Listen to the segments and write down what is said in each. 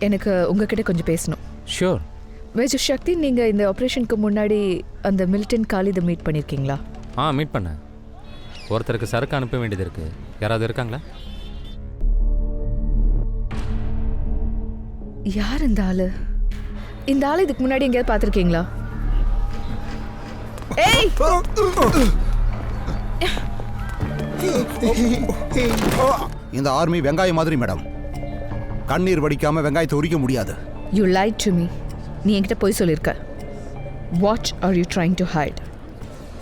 எனக்கு உங்ககிட்ட கொஞ்சம் பேசணும். ஷூர். மேஜர் சக்தி, நீங்கள் இந்த ஆப்ரேஷனுக்கு முன்னாடி அந்த மிலிட்டன் காலிதை மீட் பண்ணியிருக்கீங்களா? மீட் பண்ணேன். ஒருத்தருக்கு சரக்கு அனுப்ப வேண்டியது இருக்குது. யாராவது இருக்காங்களா? யார் இந்த ஆளு? இந்த ஆளு இதுக்கு முன்னாடி எங்கேயாவது பார்த்துருக்கீங்களா? ஏய், இந்த ஆர்மி வெங்காயம் மாதிரி மேடம். கண்ணீர் வடிக்காம வெங்காயத்தை உரிக்க முடியாது. You lied to me. நீ என்கிட்ட போய் சொல்லியிருக்க. What are you trying to hide?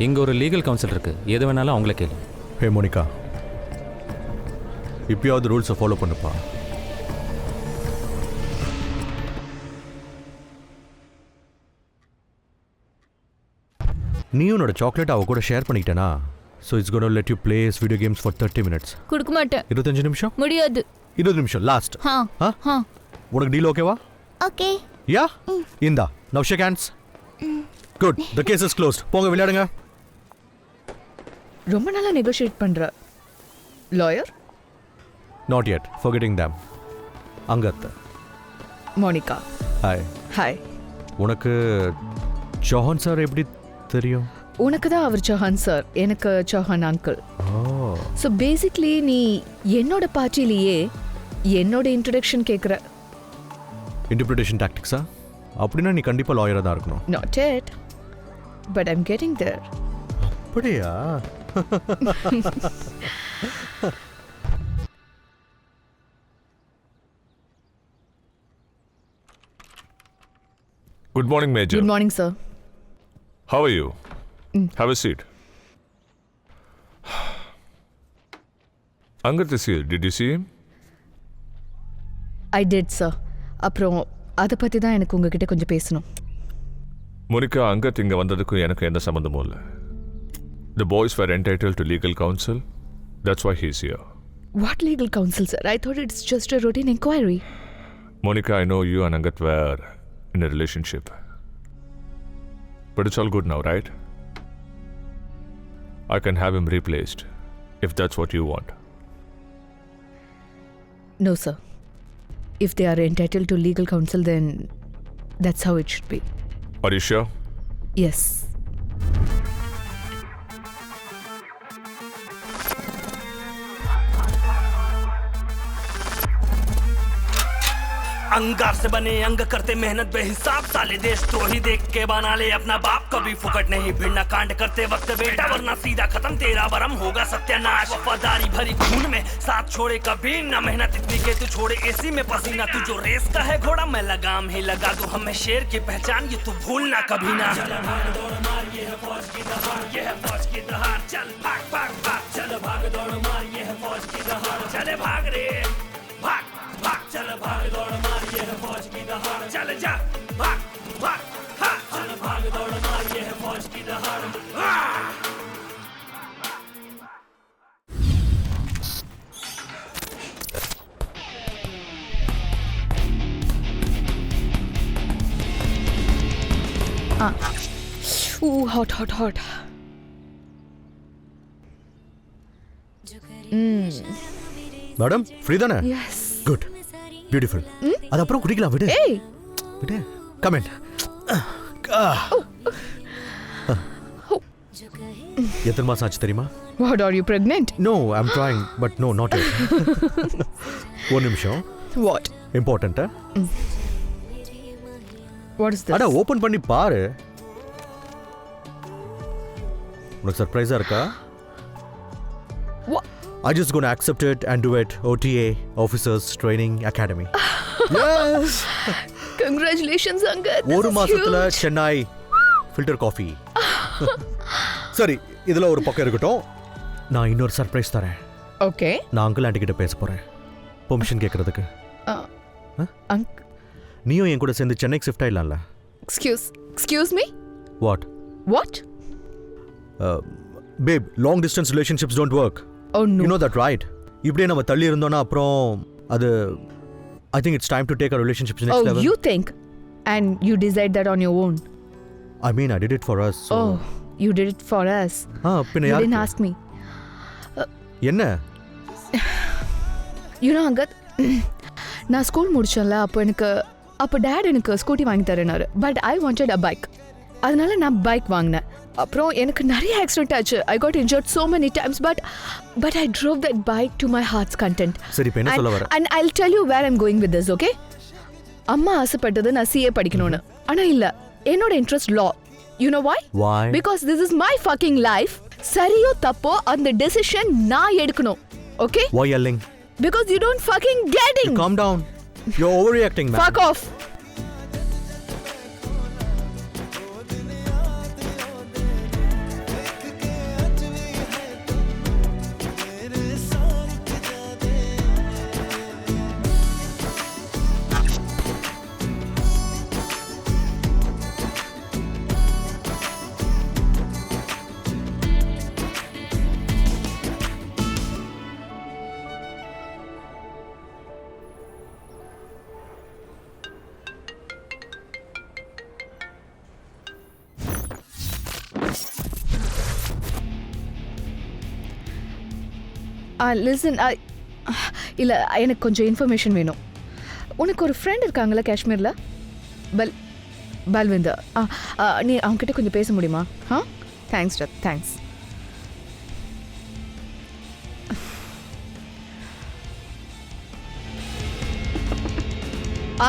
இங்கே ஒரு லீகல் கவுன்சில் இருக்குது. எது வேணாலும் அவங்கள கேளு. ஹே மோனிகா, இப்பயாவது ரூல்ஸை ஃபாலோ பண்ணுப்பா. நீ உன்னோட சாக்லேட் அவ கூட ஷேர் பண்ணிக்கிட்டேனா? So it's gonna let you plays video games for 30 minutes. கொடுக்க மாட்டேன். 25 நிமிஷம் முடியாது. 20 நிமிஷம் லாஸ்ட். உனக்கு டீல் ஓகேவா? ஓகே. யா, இந்தா now shake hands. Good, the case is closed. போங்க விளையாடுங்க. ரொம்ப நாளாக நெகோஷியேட் பண்ணுற lawyer? Not yet, forgetting them. அங்கத்த மோனிகா. ஹாய். ஹாய். உனக்கு சௌஹான் சார் எப்படி தெரியும்? உனக்கு தான் அவர் சௌஹான் சார், எனக்கு சௌஹான் அங்கிள். ஸோ பேசிக்லி நீ என்னோட பார்ட்டிலேயே என்னோட இன்ட்ரடக்ஷன் கேட்குற. இன்டர்பிரிட்டேஷன் டாக்டிக்ஸா? அப்படின்னா நீ கண்டிப்பாக லாயராக தான் இருக்கணும். Not yet, but I'm getting there. அப்படியா? Good morning, Major. Good morning, sir. How are you? Have a seat. Angat is here. Did you see him? I did, sir. அப்புறம் அதை பற்றி தான் எனக்கு உங்ககிட்ட கொஞ்சம் பேசணும். Monica, Angat இங்க வந்ததுக்கும் எனக்கு எந்த சம்பந்தமும் இல்லை. The boys were entitled to legal counsel. That's why he's here. What legal counsel, sir? I thought it's just a routine inquiry. Monica, I know you and Angat were in a relationship. But it's all good now, right? I can have him replaced, if that's what you want. No, sir. If they are entitled to legal counsel, then that's how it should be. Are you sure? Yes. अंगार से बने अंग करते मेहनत बेहिसाब साले देशद्रोही देख के बना ले अपना बाप कभी फुकट नहीं भिड़ना कांड करते वक्त बेटा वरना सीधा खत्म तेरा वरम होगा सत्यानाश वफादारी भरी खून में साथ छोड़े कभी ना मेहनत इतनी के तू छोड़े एसी में पसीना तू जो रेस का है घोड़ा मैं लगाम ही लगा दूं हमें शेर की पहचान ये तू भूलना कभी ना चल भाग दौड़ मार ये है फौज की दहाड़ ये है फौज की दहाड़ चल भाग भाग भाग चल भाग दौड़ मार ये है फौज की दहाड़ चले भाग रे भाग भाग चल भाग दौड़ मार ये है फौज की दहाड़ चल जा भाग भाग हाँ चल भाग दौड़ मार ये है फौज की दहाड़ Hot, hot, hot. Madam free தானே? Yes. Good, beautiful. அது அப்புறம் குடிக்கலாம். விடு Hey! விடு. Come in. எத்தனை மாசம் ஆச்சு தெரியுமா? What, are you pregnant? No, I am trying but no not yet. ஒரு நிமிஷம். What? இம்பார்ட்டன்ட்டா? What is this? அட ஓபன் பண்ணி பாரு. உனக்கு சர்ப்ரைஸா இருக்கா? What? I just gonna accept it and do it. OTA, Officers Training Academy. Yes. Congratulations, Angat. ஒரு மாசத்துல சென்னை ஃபில்டர் காஃபி. சரி, இதுல ஒரு பக்கம் இருக்கட்டும். நான் இன்னொரு சர்ப்ரைஸ் தரேன். Okay. நான் அங்கிள் ஆண்டி கிட்ட பேச போறேன். பெர்மிஷன் கேட்கறதுக்கு. நீயும் என் கூட சேர்ந்து சென்னைக்கு shift ஆயிடலாம்ல? Excuse me? What? What? Babe, long distance relationships don't work. Oh no. You know that, right? இப்படியே நம்ம தள்ளி இருந்தோம்னா அப்புறம் அது I think it's time to take our relationships next level. Oh, you think? And you decide that on your own? I mean, I did it for us. So. Oh, you did it for us. பின்ன You யாருக்கு? didn't ask me. என்ன? You know, Angat, நான் school முடிச்சேன்ல அப்போ dad எனக்கு scooty வாங்கி தரேனாரு. But I wanted a bike. அதனால நான் பைக் வாங்கினேன். அப்புறம் எனக்கு நிறைய ஆக்சிடென்ட் ஆச்சு. I got injured so many times but I drove that bike to my heart's content. சரி இப்போ என்ன சொல்ல வர? And I'll tell you where I'm going with this, okay? அம்மா ஆசைப்பட்டது நான் CA படிக்கணும்னு. ஆனா இல்ல, என்னோட interest law. You know why? Why? Because this is my fucking life. சரியோ தப்போ அந்த டெசிஷன் நான் எடுக்கணும். Okay? Why yelling? Because you don't fucking getting. Calm down. You're overreacting, man. Fuck off. Listen, இல்லை எனக்கு கொஞ்சம் இன்ஃபர்மேஷன் வேணும். உனக்கு ஒரு ஃப்ரெண்ட் இருக்காங்களா காஷ்மீரில்? பல்விந்தர். நீ அவங்ககிட்ட கொஞ்சம் பேச முடியுமா? தேங்க்ஸ் டா, thanks.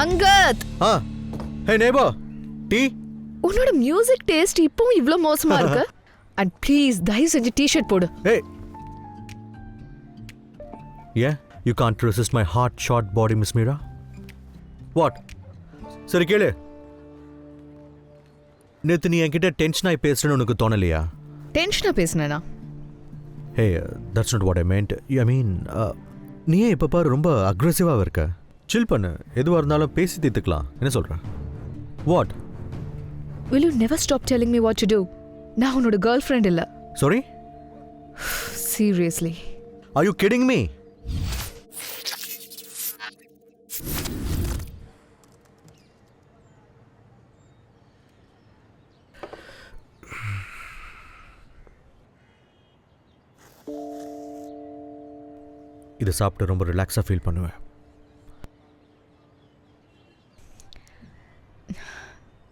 Angad. Hey neighbor, tea? உன்னோட மியூசிக் டேஸ்ட் இப்பவும் இவ்வளோ மோசமா இருக்கு. அண்ட் ப்ளீஸ் தயவு செஞ்சு டிஷர்ட் போடு. Hey. Yeah, you can't resist my hot short body, Miss Meera. What? சரி கேளு. நேத்து நீ என்கிட்ட டென்ஷனாகி பேசுறேன்னு உனக்கு தோணலையா? டென்ஷனாக பேசுனேனா? Hey, that's not what I meant. I mean, நீயே இப்போ பாரு ரொம்ப அக்ரெசிவாக இருக்க. சில் பண்ணு, எதுவாக இருந்தாலும் பேசி தீர்த்துக்கலாம். என்ன சொல்ற? What? Will you never stop telling me what to do? நான் உன்னோட கேர்ள் ஃப்ரெண்ட் இல்லை. Sorry? Seriously. Are you kidding me? இதை சாப்பிட்டு ரொம்ப ரிலாக்ஸாக ஃபீல் பண்ணுவேன்.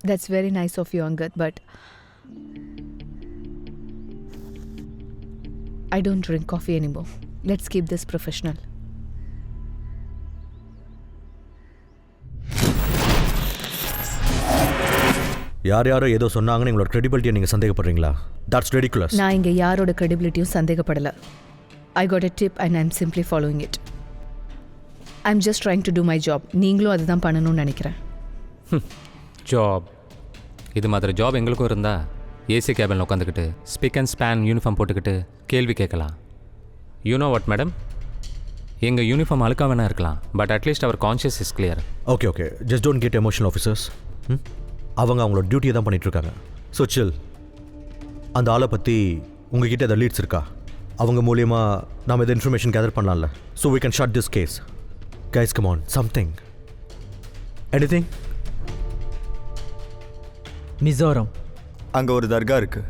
That's very nice of you, Angad, but I don't drink coffee anymore. Let's keep this professional. யாரோ ஏதோ சொன்னாங்கன்னு எங்களோட credibility-யை நீங்கள் சந்தேகப்படுறீங்களா? That's ridiculous. நான் இங்கே யாரோட credibility-யும் சந்தேகப்படலை. I got a tip and I'm simply following it. I'm just trying to do my job. நீங்களும் அதுதான் பண்ணணும்னு நினைக்கிறேன். ஜாப் இது மாதிரி ஜாப் எங்களுக்கும் இருந்தா ஏசி கேபினில் உட்காந்துக்கிட்டு ஸ்பிக் அண்ட் ஸ்பேன் யூனிஃபார்ம் போட்டுக்கிட்டு கேள்வி கேட்கலாம். யூனோ வாட் மேடம், எங்கள் யூனிஃபார்ம் அழுக்கா வேணா இருக்கலாம், but at least our conscience is clear. Okay just don't get emotional officers. அவங்க அவங்களோட டியூட்டியை தான் பண்ணிகிட்ருக்காங்க. So chill. அந்த ஆளை பற்றி உங்ககிட்ட எதாவது லீட்ஸ் இருக்கா? அவங்க மூலியமாக நாம் எது இன்ஃபர்மேஷன் கேதர் பண்ணலாம்ல. So we can shut this case. Guys, come on, something. Anything? Mizoram. அங்கே ஒரு தர்கா இருக்குது,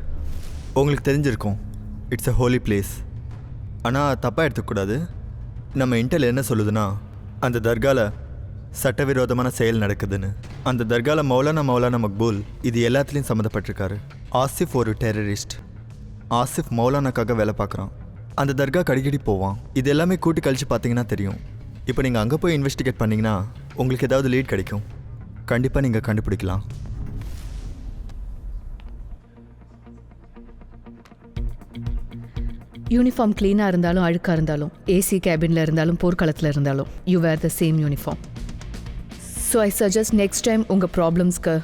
உங்களுக்கு தெரிஞ்சிருக்கும். It's a Holi place. ஆனால் தப்பாக எடுத்துக்கூடாது. நம்ம இன்டெல் என்ன சொல்லுதுன்னா, அந்த தர்காவில் சட்டவிரோதமான செயல் நடக்குதுன்னு. அந்த தர்காவில் மௌலானா மக்பூல் இது எல்லாத்துலேயும் சம்மந்தப்பட்டிருக்காரு. ஆசிஃப் ஒரு டெரரிஸ்ட். ஆசிஃப் மௌலானாக்காக வேலை பார்க்குறான். அந்த தர்கா அடிக்கடி போவான். இது எல்லாமே கூட்டி கழிச்சு பார்த்தீங்கன்னா தெரியும். இப்போ நீங்கள் அங்கே போய் இன்வெஸ்டிகேட் பண்ணிங்கன்னா உங்களுக்கு ஏதாவது லீட் கிடைக்கும். கண்டிப்பாக நீங்கள் கண்டுபிடிக்கலாம். யூனிஃபார்ம் க்ளீனாக இருந்தாலும் அழுக்காக இருந்தாலும், ஏசி கேபினில் இருந்தாலும் போர்க்களத்தில் இருந்தாலும், you wear the same uniform. So I suggest next time உங்கள் ப்ராப்ளம்ஸ்க்கு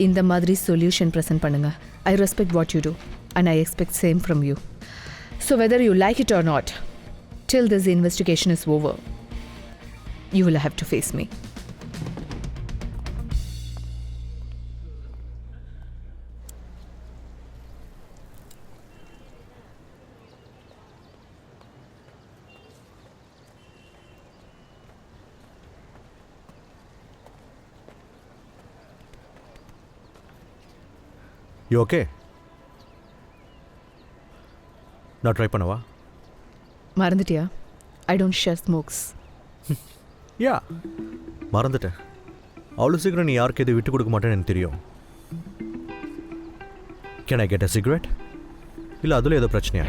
இந்த மாதிரி சொல்யூஷன் ப்ரெசென்ட் பண்ணுங்கள். I respect what you do and I expect same from you. So whether you like it or not, till this investigation is over, you will have to face me. You okay? நான் try பண்ணவா? மறந்துட்டியா? I don't share smokes. Yeah. மறந்துட்டேன். அவ்வளோ சீக்கிரம் நீ யாருக்கு எது விட்டு கொடுக்க மாட்டேன்னு எனக்கு தெரியும். Can I get a cigarette? இல்லை அதில் ஏதோ பிரச்சனையா?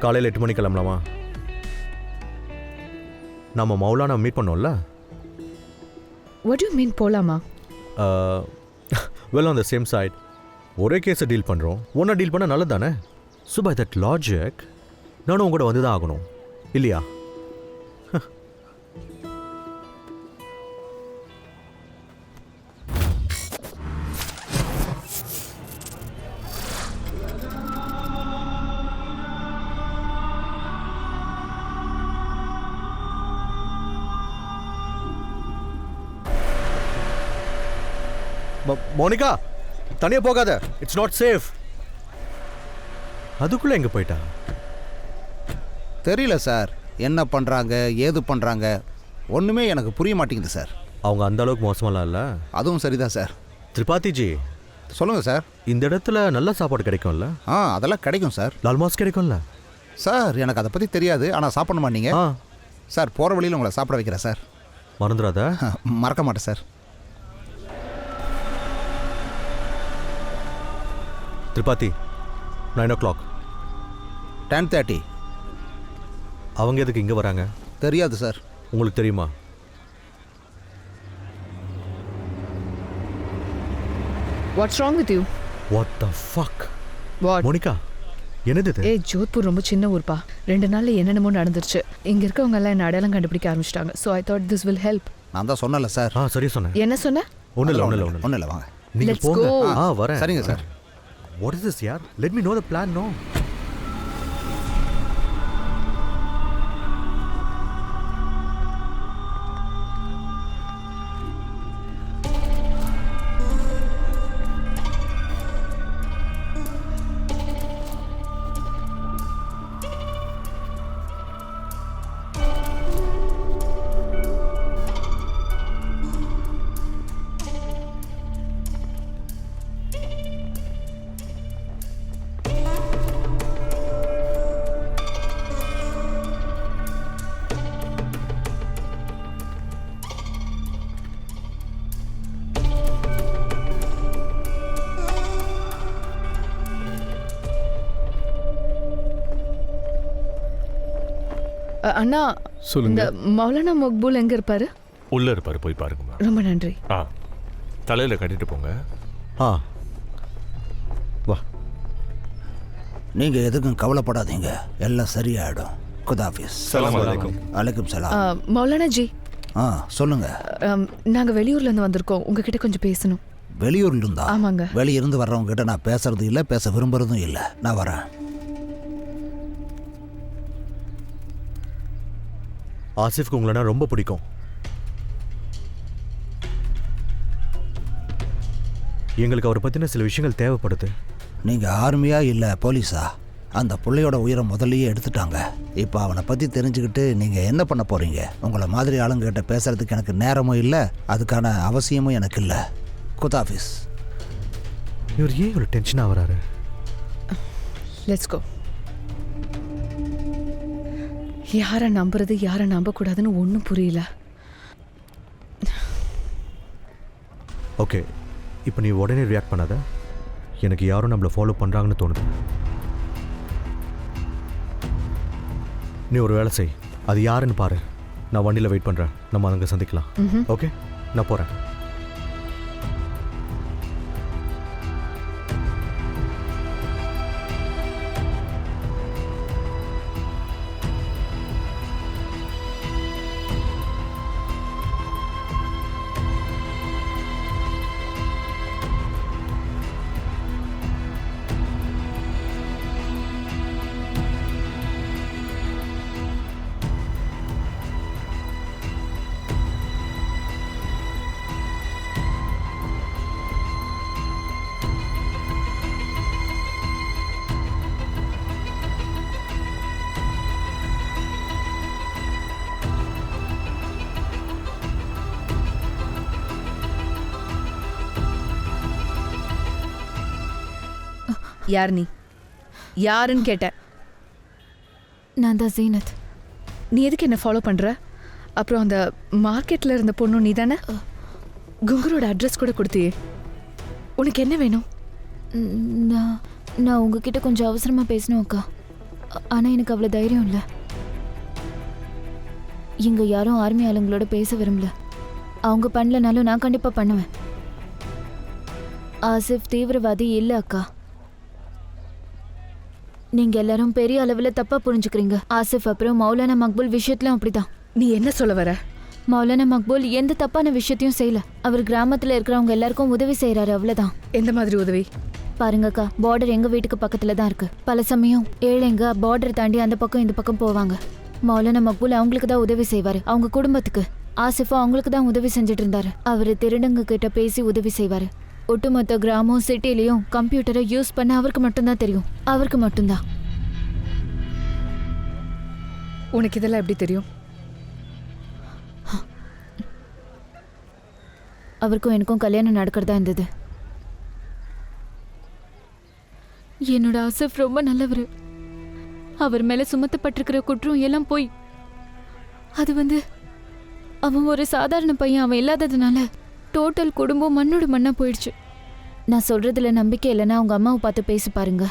காலையில் 8 மணிக்கு கிளம்பலாமா? நம்ம மௌலானா மீட் பண்ணோம்ல? வாட் யூ மீன் போலாமா? Well on the same side. ஒரே கேஸை டீல் பண்ணுறோம், ஒன்றா டீல் பண்ணால் நல்லது தானே? ஸோ பை தட் லாஜிக் நானும் உங்கள்கிட்ட வந்து தான் ஆகணும் இல்லையா? மோனிகா, தனியாக போகாத, இட்ஸ் நாட் சேஃப். அதுக்குள்ளே எங்கே போயிட்டா? தெரியல சார், என்ன பண்ணுறாங்க ஏது பண்ணுறாங்க ஒன்றுமே எனக்கு புரிய மாட்டேங்குது சார். அவங்க அந்த அளவுக்கு மோசமெல்லாம் இல்லை. அதுவும் சரிதான் சார். திரிபாதிஜி, சொல்லுங்கள் சார். இந்த இடத்துல நல்ல சாப்பாடு கிடைக்கும்ல? அதெல்லாம் கிடைக்கும் சார். லால்மாஸ் கிடைக்கும்ல? சார் எனக்கு அதை பற்றி தெரியாது, ஆனால் சாப்பிடணுமா நீங்கள்? சார் போகிற வழியில் உங்களை சாப்பிட வைக்கிறேன் சார். மறந்துடாத. மறக்க மாட்டேன் சார். திரிபாதி, 9 o'clock. 10:30. அவங்க எதுக்கு இங்கே வராங்க? தெரியாது சார். உங்களுக்கு தெரியுமா? What's wrong with you? What the fuck? What? Monica, என்னது இது? ஜோத்பூர் ரொம்ப சின்ன ஊர்ப்பா. 2 நாள்ல என்னென்னமோ நடந்துருச்சு. இங்க இருக்கவங்க எல்லாம் என்ன அடையாளம் கண்டுபிடிக்க ஆரம்பிச்சிட்டாங்க. So I thought this will help. நான் தான் சொன்னல சார். சரி சொன்னேன். என்ன சொன்ன? ஒன்றும் இல்லை வாங்க. நீங்கள் Let's போங்க. go. வரேன். சரிங்க sir. What is this, yaar? Let me know the plan, no? அண்ணா, சொல்லுங்க. இந்த மௌலானா மக்பூல் எங்க இருப்பாரு? உள்ள இருப்பாரு, போய் பாருங்கம்மா. ரொம்ப நன்றி. தலையில கட்டிட்டு போங்க. வா. நீங்க எதுக்கும் கவலைப்படாதீங்க, எல்லாம் சரியாயிடும். குதாஃபிஸ். சலாம் அலைக்கும். அலைக்கும் சலாம். மௌலானா ஜி, சொல்லுங்க. நாங்க வெளியூர்ல இருந்து வந்திருக்கோம், உங்ககிட்ட கொஞ்சம் பேசணும். வெளியூர்ல இருந்தா? ஆமாங்க. வெளியிருந்து வர்றவங்க கிட்ட நான் பேசுறது இல்லை, பேச விரும்புறதும் இல்லை. நான் வரேன். ஆசிஃப்க்கு உங்களனா ரொம்ப பிடிக்கும். எங்களுக்கு அவரை பற்றின சில விஷயங்கள் தேவைப்படுது. நீங்கள் ஆர்மியா இல்லை போலீஸா? அந்த பிள்ளையோட உயிரை முதல்லையே எடுத்துட்டாங்க. இப்போ அவனை பற்றி தெரிஞ்சுக்கிட்டு நீங்கள் என்ன பண்ண போகிறீங்க? உங்களை மாதிரி ஆளுங்கிட்ட பேசுகிறதுக்கு எனக்கு நேரமும் இல்லை, அதுக்கான அவசியமும் எனக்கு இல்லை. குதாஃபிஸ். இவர் ஏன் இவ்வளோ டென்ஷனாக வராரு? Let's go. யாரை நம்புறது யாரை நம்பக்கூடாதுன்னு ஒன்றும் புரியல. ஓகே, இப்போ நீ உடனே ரியாக்ட் பண்ணாத. எனக்கு யாரும் நம்மளை ஃபாலோ பண்ணுறாங்கன்னு தோணுது. நீ ஒரு வேலை செய், அது யாருன்னு பாரு. நான் வண்டியில் வெயிட் பண்ணுறேன், நம்ம அங்கே சந்திக்கலாம். ஓகே, நான் போகிறேன். யார் நீ? யாருன்னு கேட்டேன். நான் தான் ஜீனத். நீ எதுக்கு என்ன ஃபாலோ பண்ற? அப்புறம் அந்த மார்க்கெட்ல இருந்த பொண்ணு நீ தானே? குங்குரோட அட்ரஸ் கூட கொடுத்தியே. உனக்கு என்ன வேணும்? நான் உங்ககிட்ட கொஞ்சம் அவசரமாக பேசணும் அக்கா. ஆனால் எனக்கு அவ்வளோ தைரியம் இல்லை. இங்கே யாரும் ஆர்மி ஆளுங்களோட பேச விரும்பல. அவங்க பண்ணலனாலும் நான் கண்டிப்பாக பண்ணுவேன். ஆசிஃப் தீவிரவாதி இல்லை அக்கா. நீங்கள் எல்லாரும் பெரிய அளவில் தப்பாக புரிஞ்சுக்கிறீங்க. ஆசிஃப் அப்புறம் மௌலானா மக்பூல் விஷயத்துலையும் அப்படிதான். நீ என்ன சொல்ல வர? மௌலானா மக்பூல் எந்த தப்பான விஷயத்தையும் செய்யல. அவர் கிராமத்தில் இருக்கிறவங்க எல்லாருக்கும் உதவி செய்கிறாரு, அவ்வளோதான். எந்த மாதிரி உதவி? பாருங்கக்கா, பார்டர் எங்கள் வீட்டுக்கு பக்கத்தில் தான் இருக்கு. பல சமயம் ஏழைங்க பார்டர் தாண்டி அந்த பக்கம் இந்த பக்கம் போவாங்க. மௌலானா மக்பூல் அவங்களுக்கு தான் உதவி செய்வார், அவங்க குடும்பத்துக்கு. ஆசிஃபா அவங்களுக்கு தான் உதவி செஞ்சுட்டு இருந்தாரு. அவர் திருடங்க கிட்ட பேசி உதவி செய்வார். ஒட்டுமொத்த கிராமம் சிட்டிலையும் கம்ப்யூட்டரை யூஸ் பண்ண அவருக்கு மட்டும்தான் தெரியும். அவருக்கு மட்டும்தான். உனக்கு இதெல்லாம் எப்படி தெரியும்? அவருக்கும் எனக்கும் கல்யாணம் நடக்கிறதா இருந்தது. என்னோட ஆசிஃப் ரொம்ப நல்லவர். அவர் மேல சுமத்தப்பட்டிருக்கிற குற்றம் எல்லாம் போய் அது அவன் ஒரு சாதாரண பையன். அவன் இல்லாததுனால டோட்டல் குடும்பம் மண்ணோட மண்ணா போயிடுச்சு. நான் சொல்றதுல நம்பிக்கை இல்லைன்னா அவங்க அம்மாவை பார்த்து பேசி பாருங்க.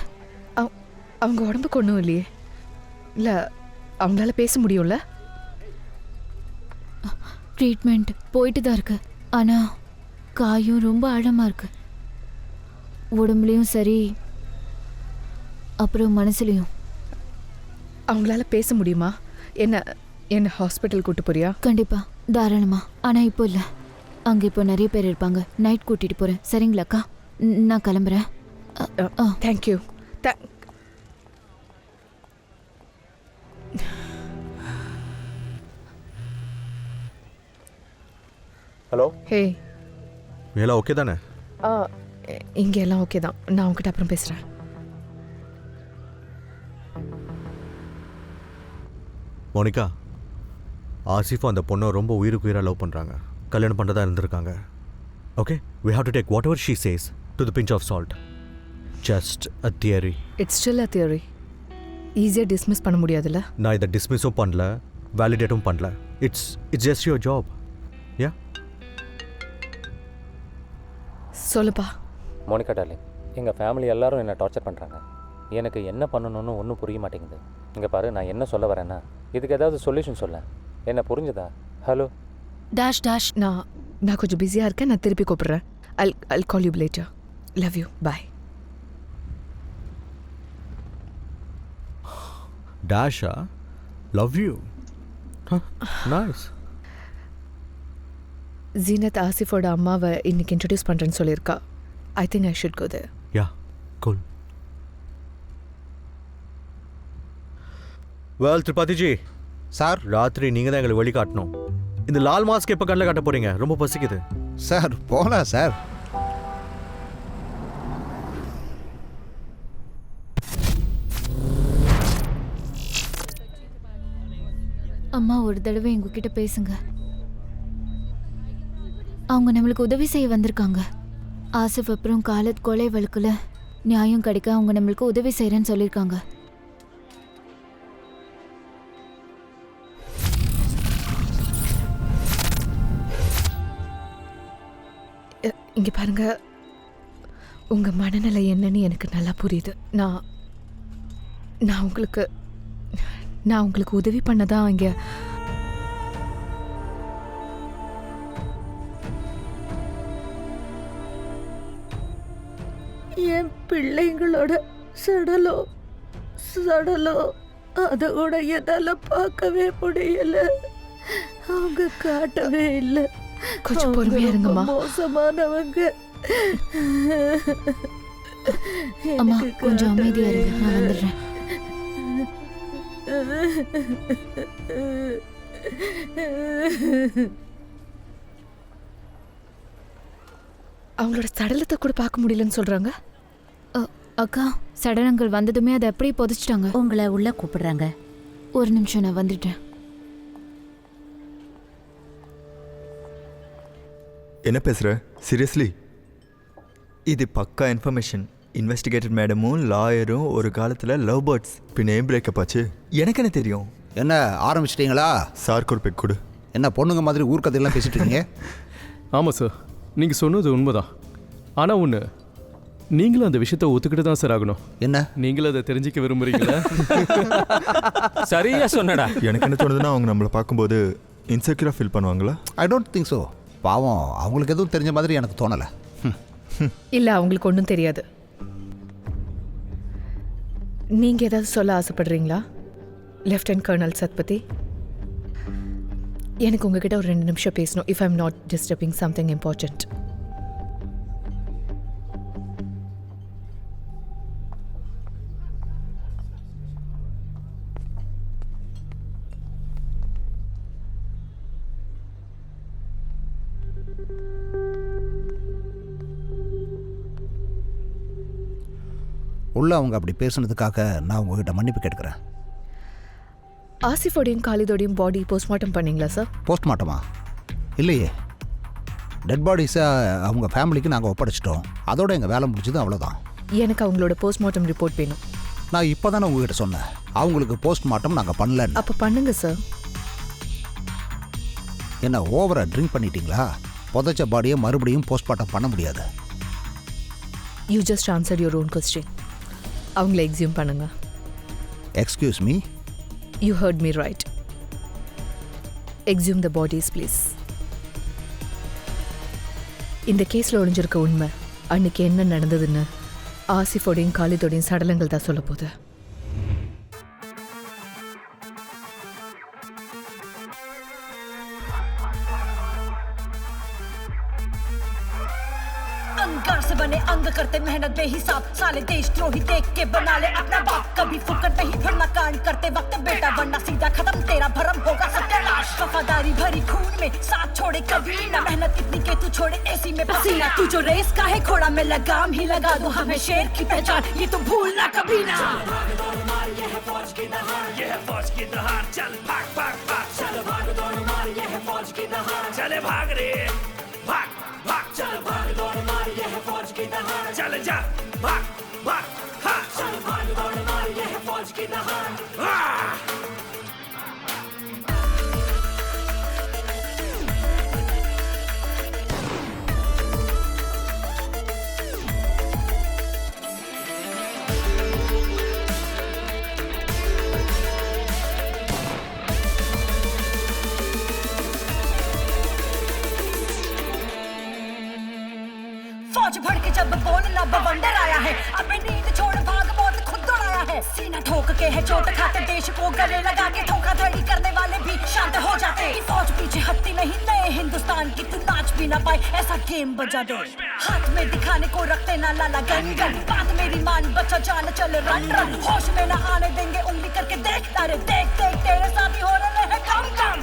அவங்க உடம்புக்கு ஒன்றும் இல்லையே. இல்லை, அவங்களால பேச முடியும்ல? ட்ரீட்மெண்ட் போயிட்டு தான் இருக்கு. ஆனா காயம் ரொம்ப ஆழமா இருக்கு. உடம்புலையும் சரி, அப்புறம் மனசுலையும். அவங்களால பேச முடியுமா? என்ன ஹாஸ்பிட்டல் கூட்டு போறியா? கண்டிப்பா, தாராளமா. ஆனா இப்போ இல்ல. அங்க இப்போ நிறைய பேர் இருப்பாங்க. நைட் கூட்டிட்டு போறேன், சரிங்களாக்கா? நான் கிளம்புறேன். தேங்க்யூ. ஹலோ. ஹே. எல்லாம் ஓகே தானே? இங்கே எல்லாம் ஓகே தான். நான் உங்ககிட்ட அப்புறம் பேசுகிறேன். மோனிகா, ஆசிஃபும் அந்த பொண்ணை ரொம்ப உயிருக்கு உயிராக லவ் பண்ணுறாங்க. கல்யாணம் பண்ணுறதா இருந்திருக்காங்க. Okay, we have to take whatever she says to the pinch of salt. Just a theory. It's still a theory. ஈஸியாக டிஸ்மிஸ் பண்ண முடியாதுல்ல? நான் இதை டிஸ்மிஸும் பண்ணல, வேலிடேட்டும் பண்ணல. It's just your job. Yeah, சொல்லுப்பா. மோனிகா டார்லிங், எங்கள் ஃபேமிலி எல்லாரும் என்னை டார்ச்சர் பண்ணுறாங்க. எனக்கு என்ன பண்ணணும்னு ஒன்றும் புரிய மாட்டேங்குது. இங்கே பாரு, நான் என்ன சொல்ல வரேன்னா, இதுக்கு ஏதாவது சொல்யூஷன் சொல்ல. என்ன புரிஞ்சுதா? Hello dash. நான் கொஞ்சம் பிஸியாக இருக்கேன். நான் திருப்பி கூப்பிட்றேன். I'll call you later. Love you. Bye. Dasha, love you. Huh, nice. Zeenat ஆசிஃபோட அம்மாவை இன்னைக்கு இன்ட்ரடியூஸ் பண்ணுறேன்னு சொல்லியிருக்கா. I think I should go there. Yeah, cool. Well, Tripathi ji. Sir. ராத்திரி நீங்கள் தான் எங்களுக்கு வழி காட்டணும். இந்த லால் மாஸ்க் எப்போ கண்ணில் காட்ட போகிறீங்க? ரொம்ப பசிக்குது. சார் போகலாம் சார். அம்மா, ஒரு தடவை எங்ககிட்ட பேசுங்க. அவங்க நம்மளுக்கு உதவி செய்ய வந்திருக்காங்க. ஆசிஃப் அப்புறம் காலத் கொலை வழக்குல நியாயம் கிடைக்க அவங்க நம்மளுக்கு உதவி செய்கிறேன்னு சொல்லியிருக்காங்க. இங்கே பாருங்க, உங்கள் மனநிலை என்னன்னு எனக்கு நல்லா புரியுது. நான் உங்களுக்கு உதவி பண்ணதான் இங்கே. என் பிள்ளைங்களோட சடலோ அதை கூட என்னால் பார்க்கவே முடியல. அவங்க காட்டவே இல்லை. கொஞ்சம் பொறுமையா இருங்கம்மா. மோசமானவங்க. அம்மா, கொஞ்சம் அமைதியா இருங்க, நான் வந்துடுறேன். அவங்களோட சடலத்தை கூட பார்க்க முடியலன்னு சொல்றாங்க. அக்கா, சடலங்கள் வந்ததுமே அதை அப்படியே புதைச்சிட்டாங்க. உங்களை உள்ள கூப்பிடுறாங்க. ஒரு நிமிஷம், நான் வந்துட்டேன். என்ன பேசுகிற? சீரியஸ்லி? இது பக்கா இன்ஃபர்மேஷன். இன்வெஸ்டிகேட்டர் மேடமும் லாயரும் ஒரு காலத்தில் லவ் பேர்ட்ஸ். பின்ன ஏன் பிரேக்கப் ஆச்சு எனக்கு என்ன தெரியும்? என்ன ஆரம்பிச்சிட்டிங்களா? சார் ஒரு பெக் கொடு. என்ன பொண்ணுங்க மாதிரி ஊர்க்கதையெல்லாம் பேசிட்டு இருக்கீங்க? ஆமாம் சார், நீங்கள் சொன்னது உண்மைதான். ஆனால் ஒன்று, நீங்களும் அந்த விஷயத்தை ஒத்துக்கிட்டு தான் சார் ஆகணும். என்ன? நீங்களும் அதை தெரிஞ்சிக்க விரும்புறீங்களா? சரியா சொன்னடா. எனக்கு என்ன தோணுதுன்னா அவங்க நம்மளை பார்க்கும்போது இன்செக்யூராக ஃபீல் பண்ணுவாங்களா? I don't think so. பாவம், அவங்களுக்கு எதுவும் தெரிஞ்ச மாதிரி எனக்கு தோணலை. இல்லை, அவங்களுக்கு ஒன்றும் தெரியாது. நீங்கள் ஏதாவது சொல்ல ஆசைப்படுறீங்களா லெஃப்டினன்ட் கர்னல் சத்பதி? எனக்கு உங்ககிட்ட ஒரு 2 நிமிஷம் பேசணும். If I'm not disturbing something important. உள்ள அவங்க அப்படி பேசுனதுக்காக நான் உங்ககிட்ட மன்னிப்பு கேட்குறேன். ஆசிஃபோடையும் காலிதோடையும் பாடி போஸ்ட்மார்ட்டம் பண்ணீங்களா சார்? போஸ்ட்மார்ட்டமா? இல்லையே. டெட் பாடிஸை அவங்க ஃபேமிலிக்கு நாங்கள் ஒப்படைச்சிட்டோம். அதோட எங்கள் வேலை முடிஞ்சது, அவ்வளோதான். எனக்கு அவங்களோட போஸ்ட்மார்ட்டம் ரிப்போர்ட் வேணும். நான் இப்போ தானே உங்ககிட்ட சொன்னேன் அவங்களுக்கு போஸ்ட்மார்ட்டம் நாங்கள் பண்ணலன்னு. அப்போ பண்ணுங்க சார். என்ன ஓவராக ட்ரிங்க் பண்ணிட்டீங்களா? புதைச்ச பாடியை மறுபடியும் போஸ்ட்மார்ட்டம் பண்ண முடியாது. You just answer your own question. அவங்கள எக்ஸியூம் பண்ணுங்க. Excuse me? You heard me right. Exhume the bodies please. இந்த கேஸில் ஒளிஞ்சிருக்க உண்மை அன்னைக்கு என்ன நடந்ததுன்னு ஆசிஃபோடையும் காலிதோடையும் சடலங்கள் தான் சொல்ல போகுது. अंगार से बने अंग करते मेहनत बेहिसाब साले देशद्रोही देख के बना ले अपना बाप कभी फुकट नहीं फिरना कांड करते वक्त बेटा वरना सीधा खत्म तेरा भरम होगा सत्यानाश वफादारी भरी खून में साथ छोड़े कभी ना मेहनत इतनी के तू छोड़े एसी में पसीना तू जो रेस का है घोड़ा में लगाम ही लगा दो हमें शेर की पहचान ये तो भूलना कभी ना ये है फौज की दहाड़ चल भाग भाग भाग चल भाग दौड़ मार ये है फौज की दहाड़ चले भाग रे भाग भाग चल भाग दौड़ मार ये है फौज की दहाड़ चल जा भाग भाग हाँ चल भाग दौड़ मार ये है फौज की दहाड़ फौज भड़ के जब बोलना बवंडर आया है अबे नींद छोड़ भाग मौत खुद दौड़ाया है सीना ठोक के है चोट खाते देश को गले लगा के धोखाधड़ी करने वाले भी शांत हो जाते फौज पीछे हटती नहीं नए हिंदुस्तान की तू नाच भी ना पाए ऐसा गेम बजा दे हाथ में दिखाने को रखते ना लाला गन गन बात मेरी मान बच्चा जान चल रन रन होश में ना आने देंगे उंगली करके देख अरे देख देख तेरे साथ ही हो रहे हैं कम कम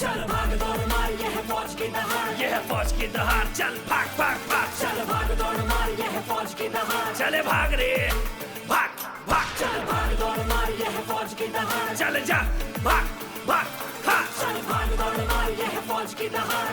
चल भाग दौड़ मार ये है फौज की दहाड़ ये है फौज की दहाड़ चल भाग भाग भाग चल भाग दौड़ मार ये है फौज की दहाड़ चले भाग रे भाग भाग चल भाग दौड़ मार ये है फौज की दहाड़ चल जा भाग भाग हाँ चल भाग दौड़ मार ये है फौज की दहाड़